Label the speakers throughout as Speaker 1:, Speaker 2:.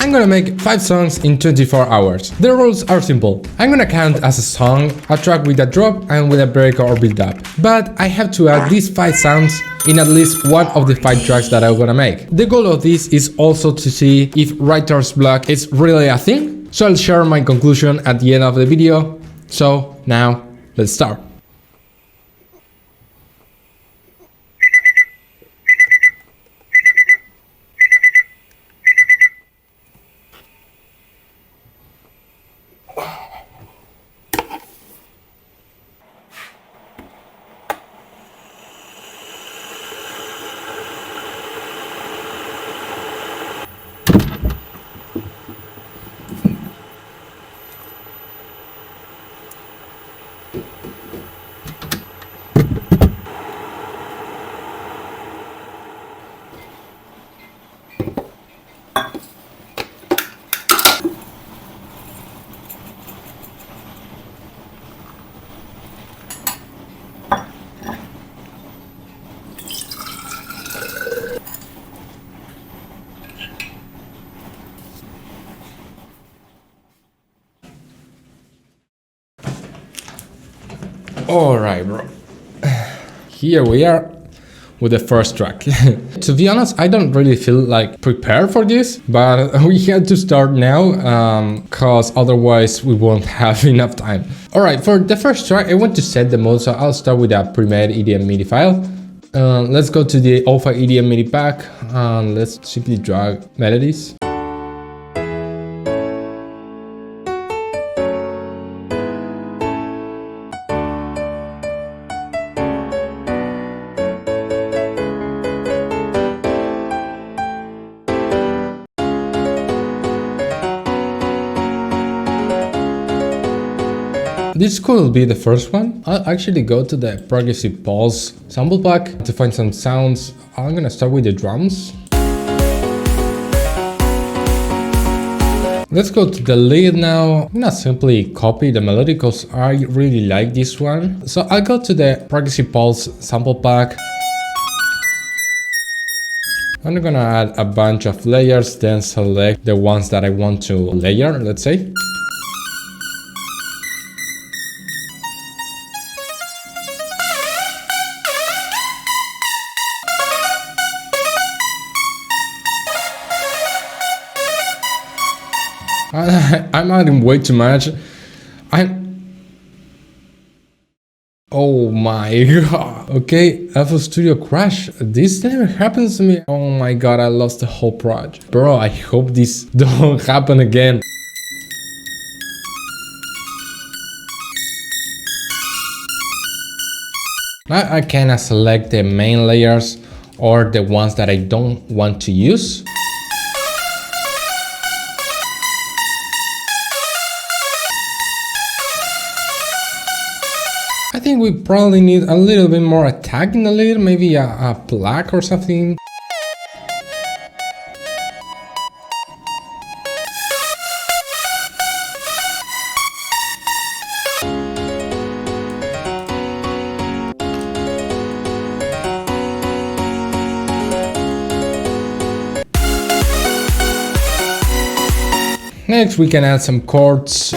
Speaker 1: I'm gonna make 5 songs in 24 hours. The rules are simple. I'm gonna count as a song, a track with a drop and with a break or build up. But I have to add these 5 sounds in at least one of the 5 tracks that I'm gonna make. The goal of this is also to see if writer's block is really a thing. So I'll share my conclusion at the end of the video. So now let's start. Alright, bro. Here we are with the first track. To be honest, I don't really feel like prepared for this, but we had to start now cause otherwise we won't have enough time. Alright, for the first track, I want to set the mode, so I'll start with a pre-made EDM MIDI file. Let's go to the Ofive EDM MIDI pack and let's simply drag melodies. This could be the first one. I'll actually go to the Progressive Pulse sample pack to find some sounds. I'm gonna start with the drums. Let's go to the lead now. I'm gonna simply copy the melody because I really like this one. So I'll go to the Progressive Pulse sample pack. I'm gonna add a bunch of layers, then select the ones that I want to layer, let's say. I'm adding way too much. Oh my god. Okay, flstudio crash. This never happens to me. Oh my god, I lost the whole project. Bro, I hope this don't happen again. Now I can select the main layers or the ones that I don't want to use. I think we probably need a little bit more attack in the lead, maybe a plaque or something. Next we can add some chords.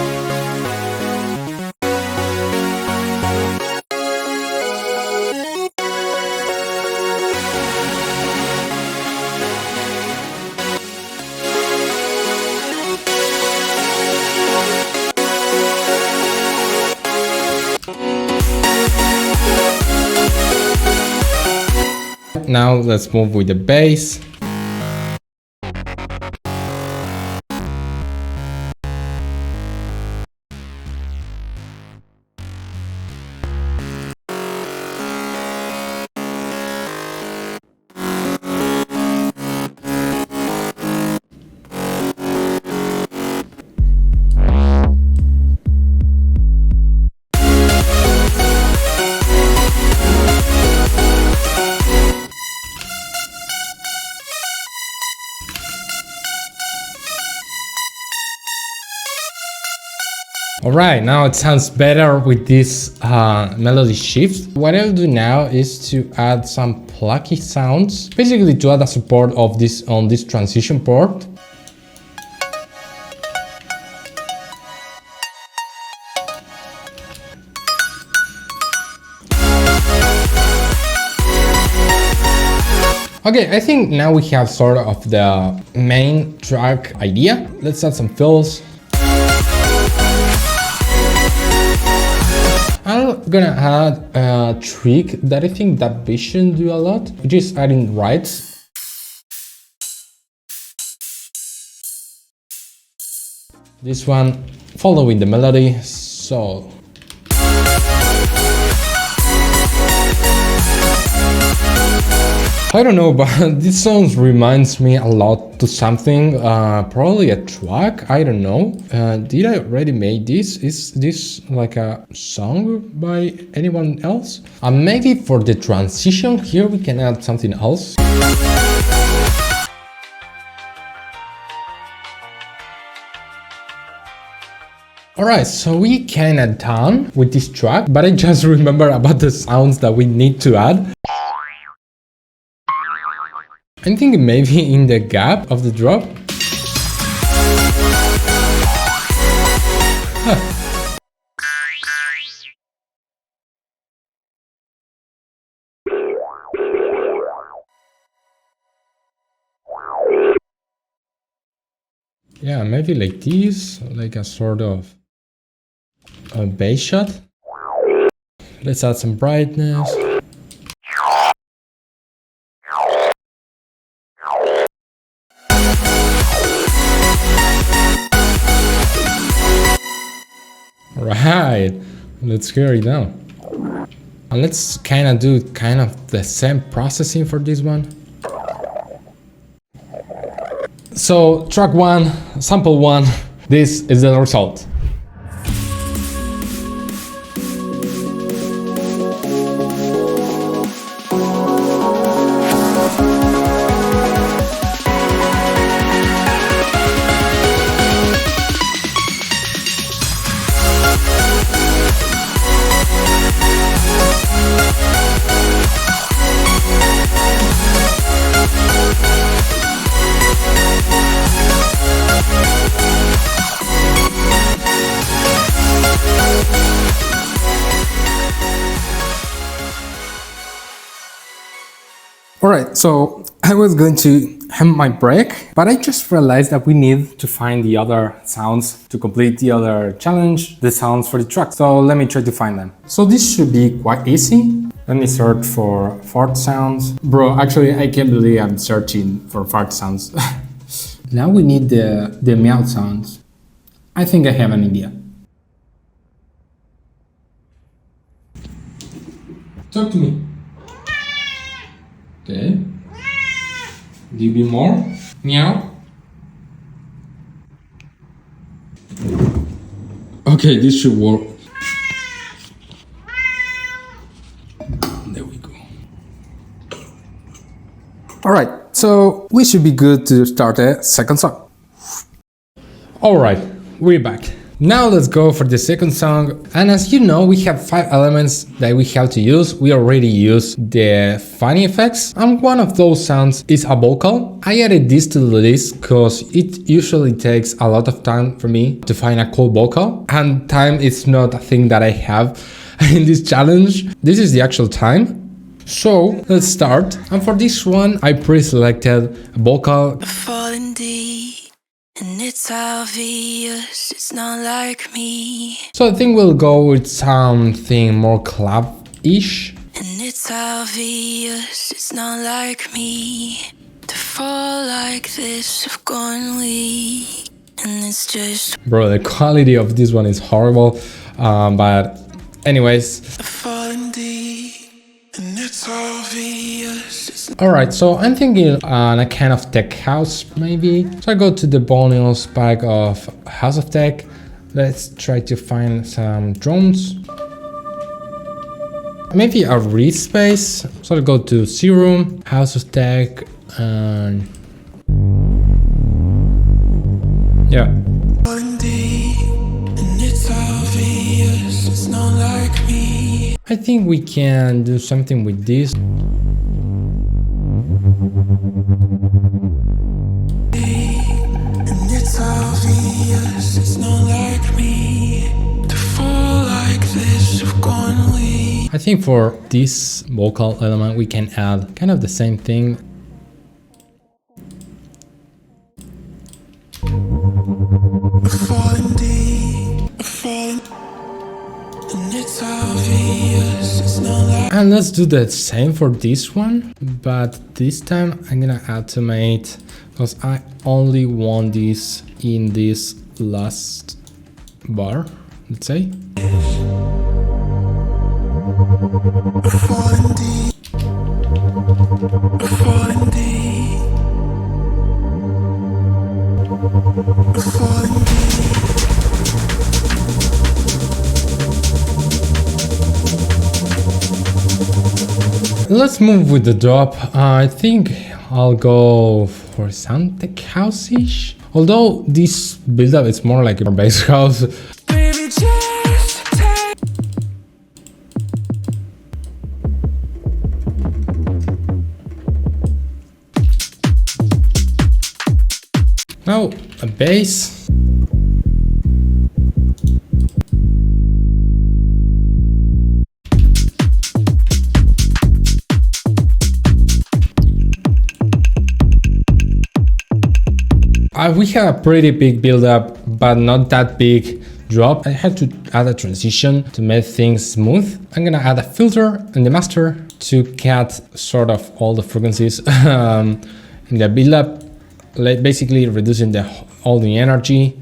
Speaker 1: Now let's move with the bass. Alright, now it sounds better with this melody shift. What I'll do now is to add some plucky sounds, basically to add a support of this on this transition port. Okay, I think now we have sort of the main track idea. Let's add some fills. I'm gonna add a trick that I think that Vision do a lot, which is adding rides. This one following the melody, so I don't know, but this song reminds me a lot to something, probably a track, I don't know. Did I already make this? Is this like a song by anyone else? Maybe for the transition here we can add something else. Alright, so we kinda done with this track, but I just remember about the sounds that we need to add. I'm thinking maybe in the gap of the drop. Huh. Yeah, maybe like this, like a sort of a bass shot. Let's add some brightness. Right, let's hear it now. And let's do the same processing for this one. So track 1, sample 1, this is the result. Alright, so I was going to have my break, but I just realized that we need to find the other sounds to complete the other challenge, the sounds for the track. So let me try to find them. So this should be quite easy. Let me search for fart sounds. Bro, actually I can't believe I'm searching for fart sounds. Now we need the meow sounds. I think I have an idea. Talk to me. Okay. Give me more. Meow. Okay, this should work. There we go. Alright, so we should be good to start the second song. Alright, we're back. Now let's go for the second song, and as you know, we have 5 elements that we have to use. We already used the funny effects, and one of those sounds is a vocal. I added this to the list because it usually takes a lot of time for me to find a cool vocal, and time is not a thing that I have in this challenge. This is the actual time. So let's start, and for this one I pre-selected a vocal.
Speaker 2: Falling deep. And it's obvious, it's not like me.
Speaker 1: So I think we'll go with something more club-ish.
Speaker 2: And it's obvious, it's not like me. To fall like this, I've gone weak. And it's just...
Speaker 1: Bro, the quality of this one is horrible. But anyways.
Speaker 2: Falling deep. And it's obvious.
Speaker 1: Alright, so I'm thinking on a kind of tech house, maybe. So I go to the bonus pack of House of Tech. Let's try to find some drones. Maybe a read space. So I go to Serum, House of Tech, and... yeah. I think we can do something with this. I think for this vocal element we can add kind of the same thing. And let's do the same for this one, but this time I'm gonna automate because I only want this in this last bar, let's say. Let's move with the drop. I think I'll go for something house-ish. Although this build-up is more like a bass house. Now a bass. We have a pretty big build-up, but not that big drop. I had to add a transition to make things smooth. I'm gonna add a filter in the master to cut sort of all the frequencies in the build-up, basically reducing all the energy.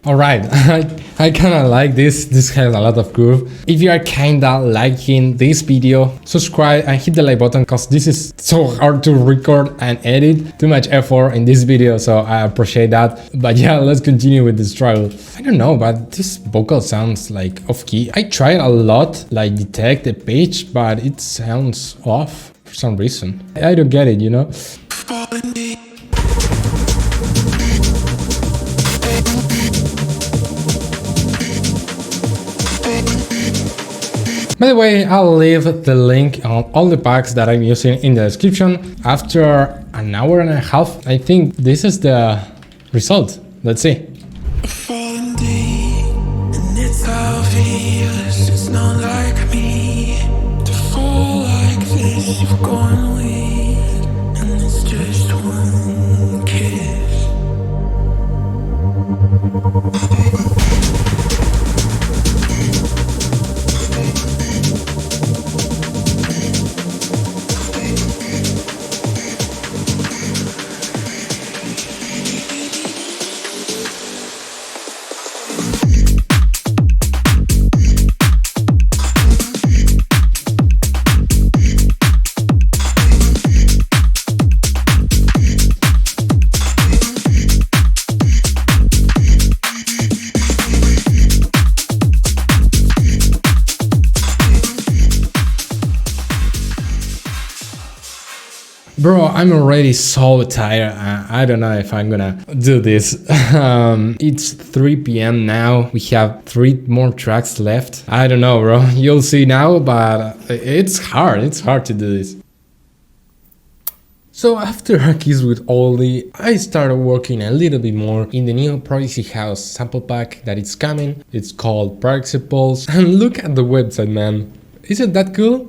Speaker 1: Alright, I kinda like this. This has a lot of groove. If you are kinda liking this video, subscribe and hit the like button because this is so hard to record and edit. Too much effort in this video, so I appreciate that. But yeah, let's continue with this trial. I don't know, but this vocal sounds like off key. I tried a lot, like detect the pitch, but it sounds off for some reason. I don't get it, you know? By the way, I'll leave the link on all the packs that I'm using in the description. After an hour and a half, I think this is the result. Let's see. It's obvious, it's not like me to fall like this. You've gone weak, and it's just one kiss. Bro, I'm already so tired. I don't know if I'm gonna do this. It's 3 p.m. now. We have 3 more tracks left. I don't know, bro. You'll see now, but it's hard. It's hard to do this. So after a kiss with Oldie, I started working a little bit more in the new Privacy House sample pack that is coming. It's called Principles. And look at the website, man. Isn't that cool?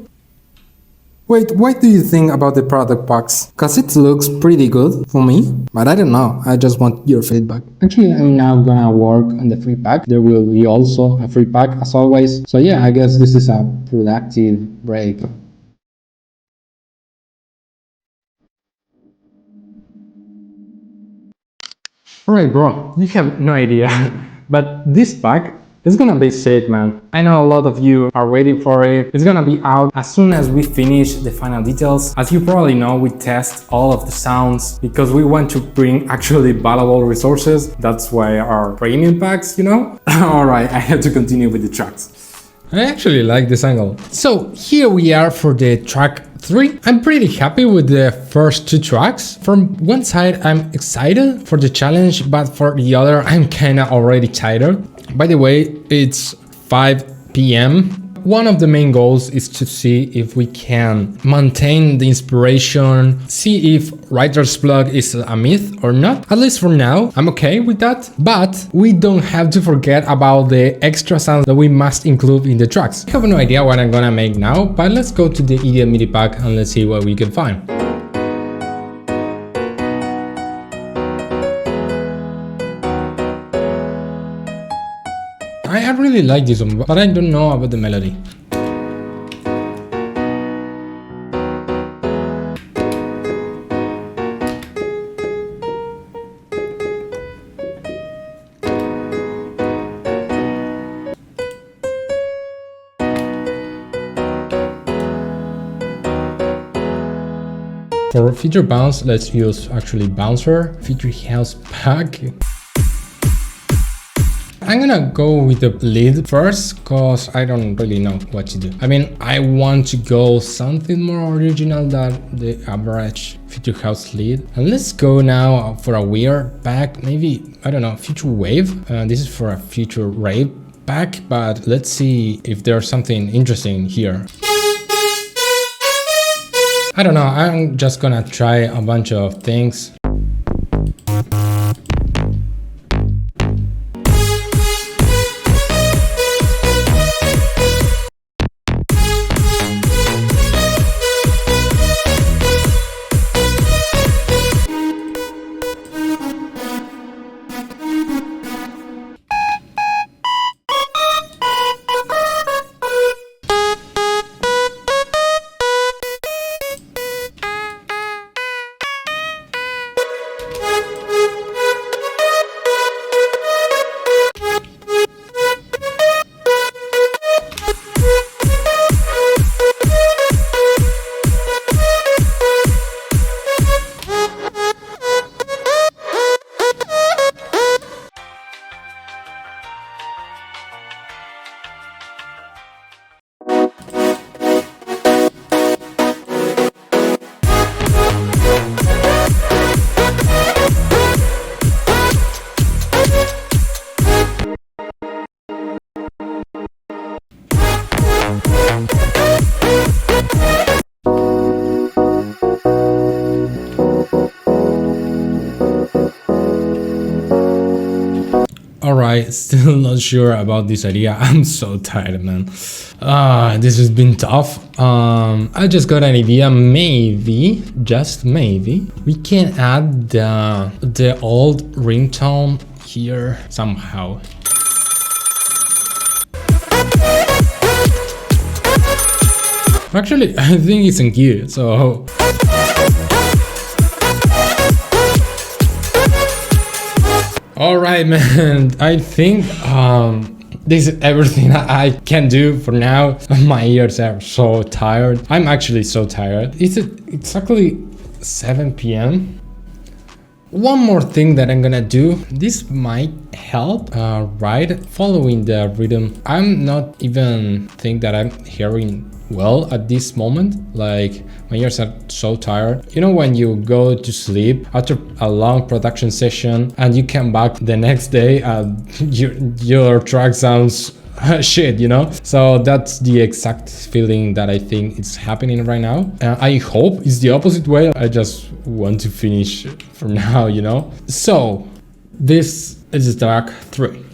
Speaker 1: Wait, what do you think about the product packs? Cause it looks pretty good for me, but I don't know, I just want your feedback. Actually, I'm now gonna work on the free pack. There will be also a free pack as always. So yeah, I guess this is a productive break. Alright bro, you have no idea, but this pack is gonna be sick, man. I know a lot of you are waiting for it. It's gonna be out as soon as we finish the final details. As you probably know, we test all of the sounds because we want to bring actually valuable resources. That's why our premium packs, you know? Alright, I have to continue with the tracks. I actually like this angle. So here we are for the track 3. I'm pretty happy with the first 2 tracks. From one side, I'm excited for the challenge, but for the other, I'm kinda already tired. By the way, it's 5 p.m. one of the main goals is to see if we can maintain the inspiration, see if writer's block is a myth or not. At least for now, I'm okay with that, but we don't have to forget about the extra sounds that we must include in the tracks. I have no idea what I'm gonna make now, but let's go to the EDM MIDI pack and let's see what we can find. I really like this one, but I don't know about the melody. For feature bounce, let's use actually bouncer, feature house pack. I'm gonna go with the lead first, cause I don't really know what to do. I mean, I want to go something more original than the average future house lead. And let's go now for a weird pack, maybe, I don't know, future wave. This is for a future rave pack, but let's see if there's something interesting here. I don't know, I'm just gonna try a bunch of things. Alright, still not sure about this idea. I'm so tired, man. This has been tough. I just got an idea. Maybe, just maybe, we can add the old ringtone here somehow. Actually, I think it's in gear, so... Alright, man, I think this is everything I can do for now. My ears are so tired. I'm actually so tired. It's exactly 7 p.m. One more thing that I'm gonna do, this might help, right? Following the rhythm. I'm not even think that I'm hearing well at this moment. Like, my ears are so tired. You know when you go to sleep after a long production session and you come back the next day and your track sounds shit, you know? So that's the exact feeling that I think is happening right now. I hope it's the opposite way. I just want to finish for now, you know? So this is track 3.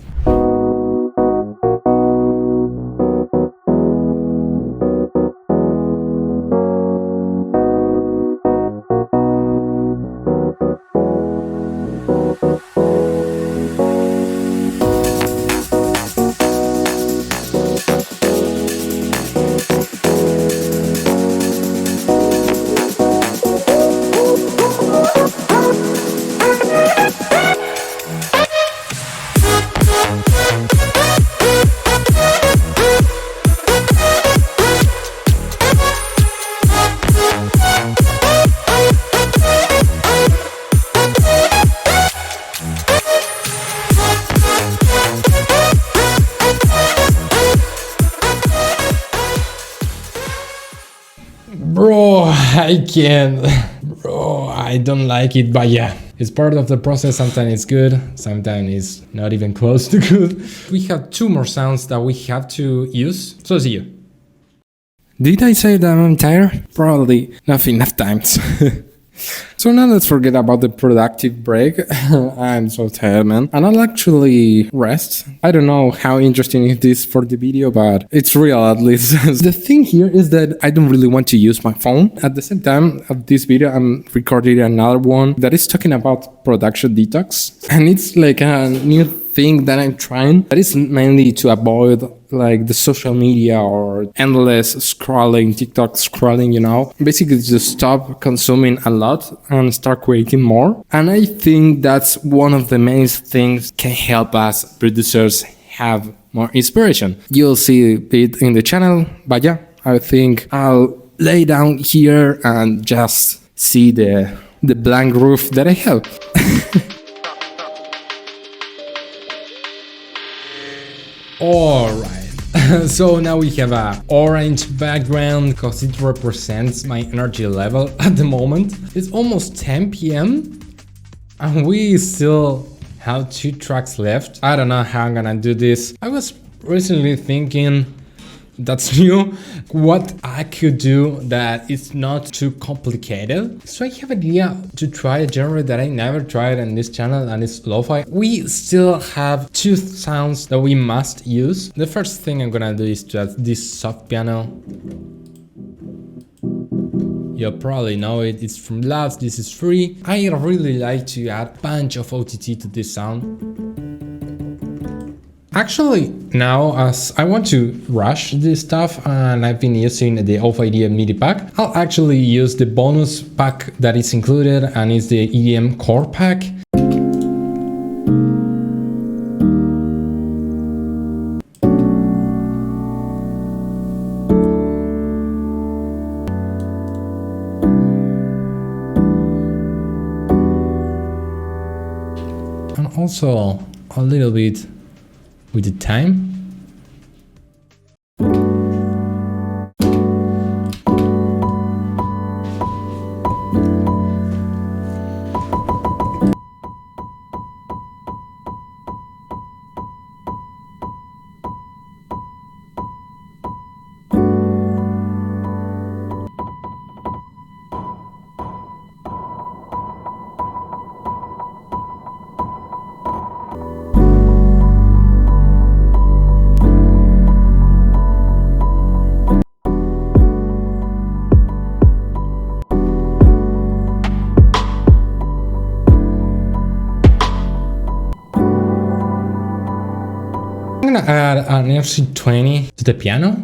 Speaker 1: Bro, I can't. Bro, I don't like it, but yeah. It's part of the process. Sometimes it's good, sometimes it's not even close to good. We have 2 more sounds that we have to use. So see you. Did I say that I'm tired? Probably not enough times. So now let's forget about the productive break. I'm so tired, man. And I'll actually rest. I don't know how interesting it is for the video, but it's real at least. The thing here is that I don't really want to use my phone. At the same time of this video, I'm recording another one that is talking about production detox. And it's like a new thing that I'm trying. That is mainly to avoid like the social media or endless scrolling, TikTok scrolling, you know. Basically just stop consuming a lot and start creating more. And I think that's one of the main things can help us producers have more inspiration. You'll see it in the channel, but yeah, I think I'll lay down here and just see the blank roof that I have. Alright, so now we have a orange background because it represents my energy level at the moment. It's almost 10 p.m. and we still have 2 tracks left. I don't know how I'm gonna do this. I was recently thinking that's new, what I could do that is not too complicated. So I have an idea to try a genre that I never tried on this channel, and it's lo-fi. We still have 2 sounds that we must use. The first thing I'm gonna do is just this soft piano. You probably know it, it's from Labs, this is free. I really like to add a bunch of OTT to this sound. Actually, now as I want to rush this stuff and I've been using the Ofive MIDI pack, I'll actually use the bonus pack that is included, and it's the EDM core pack. And also a little bit with the time. I'm gonna add an FC20 to the piano.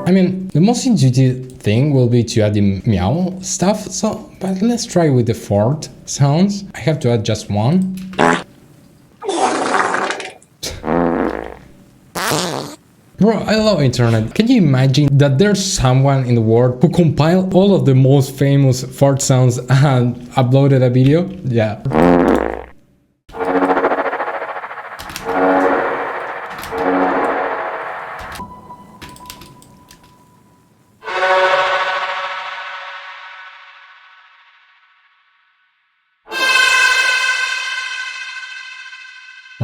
Speaker 1: I mean, the most intuitive thing will be to add the meow stuff, but let's try with the fourth sounds. I have to add just one. Bro, I love internet. Can you imagine that there's someone in the world who compiled all of the most famous fart sounds and uploaded a video? Yeah.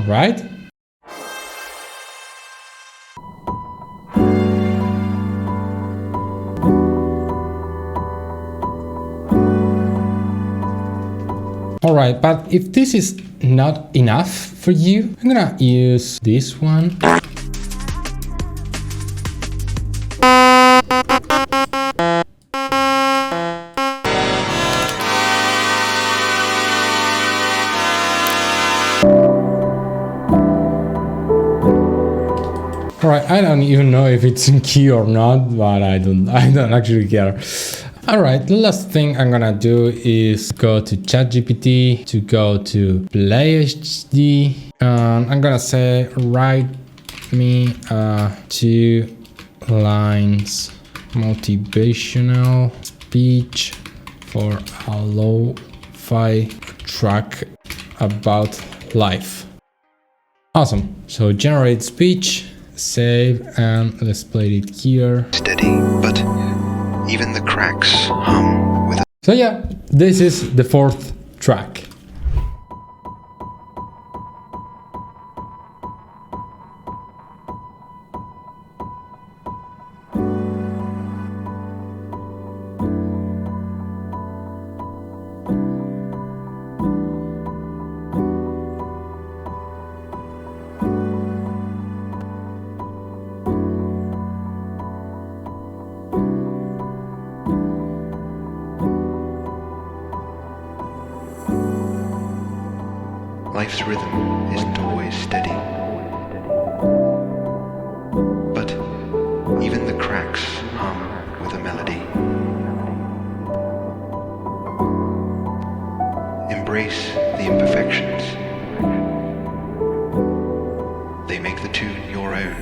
Speaker 1: Right? Alright, but if this is not enough for you, I'm gonna use this one. Alright, I don't even know if it's in key or not, but I don't actually care. Alright, the last thing I'm gonna do is go to ChatGPT to go to Play HD, and I'm gonna say write me 2 lines motivational speech for a lo-fi track about life. Awesome. So generate speech, save, and let's play it here.
Speaker 3: Steady, but even the cracks hum with a...
Speaker 1: So yeah, this is the fourth track.
Speaker 3: Life's rhythm isn't always steady, but even the cracks hum with a melody. Embrace the imperfections. They make the tune your own.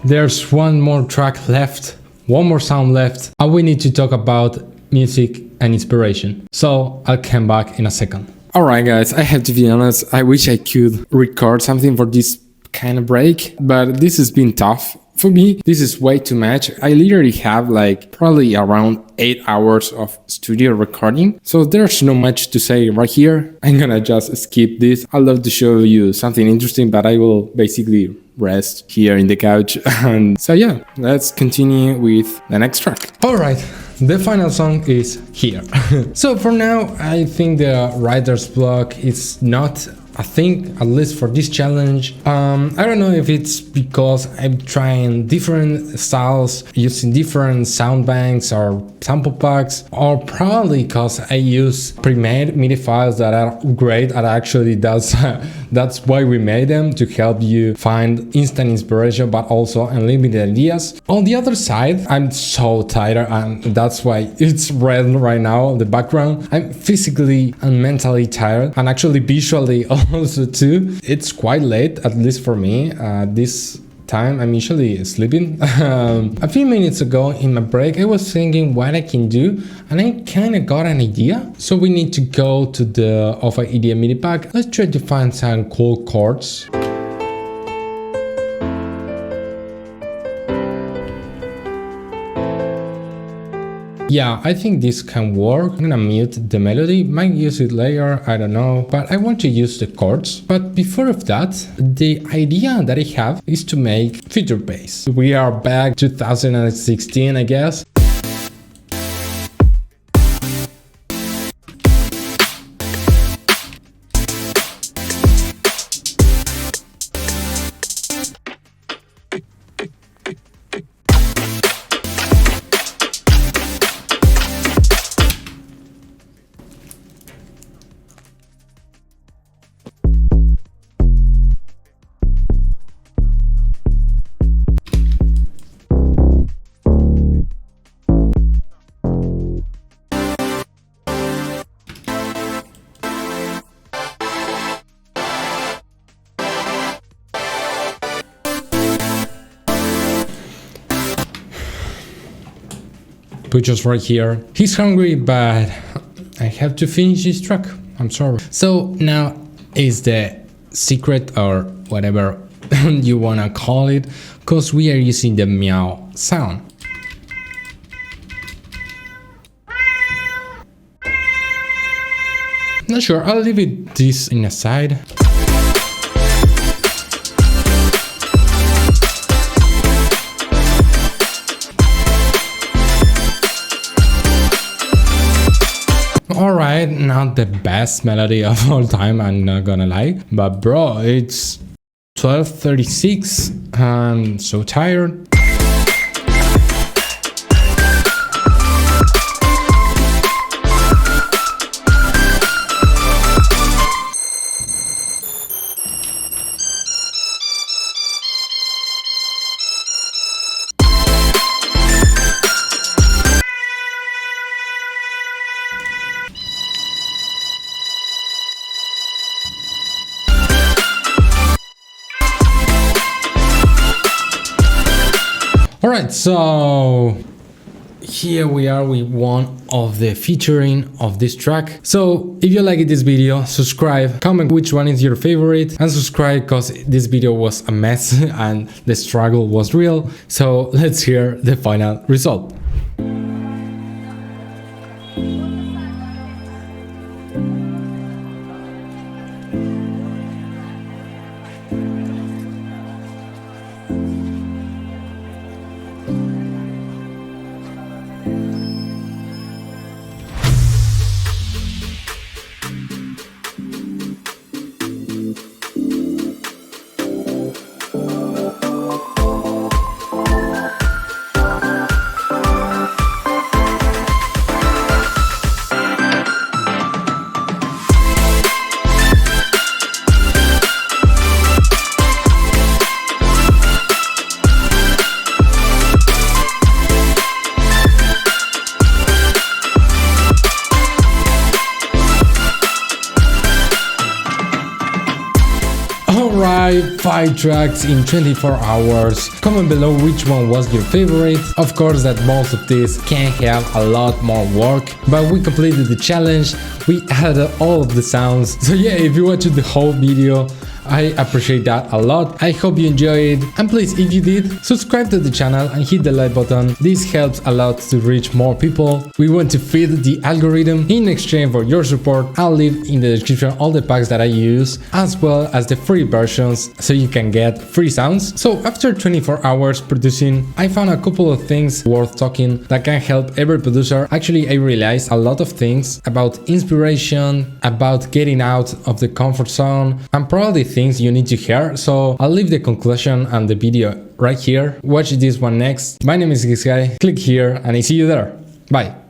Speaker 1: There's one more track left, one more sound left, and we need to talk about music and inspiration. So I'll come back in a second. Alright guys, I have to be honest, I wish I could record something for this kind of break, but this has been tough. For me, this is way too much. I literally have like probably around 8 hours of studio recording, so there's not much to say right here. I'm gonna just skip this. I'd love to show you something interesting, but I will basically rest here in the couch. And so yeah, let's continue with the next track. Alright, the final song is here. So for now, I think the writer's block is not a thing, at least for this challenge. I don't know if it's because I'm trying different styles, using different sound banks or sample packs, or probably because I use pre-made MIDI files that are great, and actually that's why we made them, to help you find instant inspiration but also unlimited ideas. On the other side, I'm so tired, and that's why it's red right now in the background. I'm physically and mentally tired, and actually visually also too. It's quite late, at least for me. This time I'm usually sleeping. A few minutes ago in my break, I was thinking what I can do, and I kind of got an idea. So we need to go to the Ofive EDM MIDI pack. Let's try to find some cool chords. Yeah, I think this can work. I'm gonna mute the melody, might use it later, I don't know, but I want to use the chords. But before of that, the idea that I have is to make future bass. We are back 2016, I guess. Just right here. He's hungry, but I have to finish this track. I'm sorry. So now is the secret, or whatever you wanna call it, because we are using the meow sound. Not sure, I'll leave this in a side. Alright, not the best melody of all time, I'm not gonna lie, but bro, it's 12:36, I'm so tired. Alright, so here we are with one of the featuring of this track. So if you liked this video, subscribe, comment which one is your favorite, and subscribe because this video was a mess and the struggle was real. So let's hear the final result. Alright, 5 tracks in 24 hours. Comment below which one was your favorite. Of course that most of these can have a lot more work, but we completed the challenge, we added all of the sounds. So yeah, if you watched the whole video, I appreciate that a lot. I hope you enjoyed, and please, if you did, subscribe to the channel and hit the like button. This helps a lot to reach more people. We want to feed the algorithm. In exchange for your support, I'll leave in the description all the packs that I use, as well as the free versions, so you can get free sounds. So after 24 hours producing, I found a couple of things worth talking that can help every producer. Actually, I realized a lot of things about inspiration, about getting out of the comfort zone, and probably things you need to hear. So I'll leave the conclusion and the video right here. Watch this one next. My name is Guy. Click here and I see you there. Bye.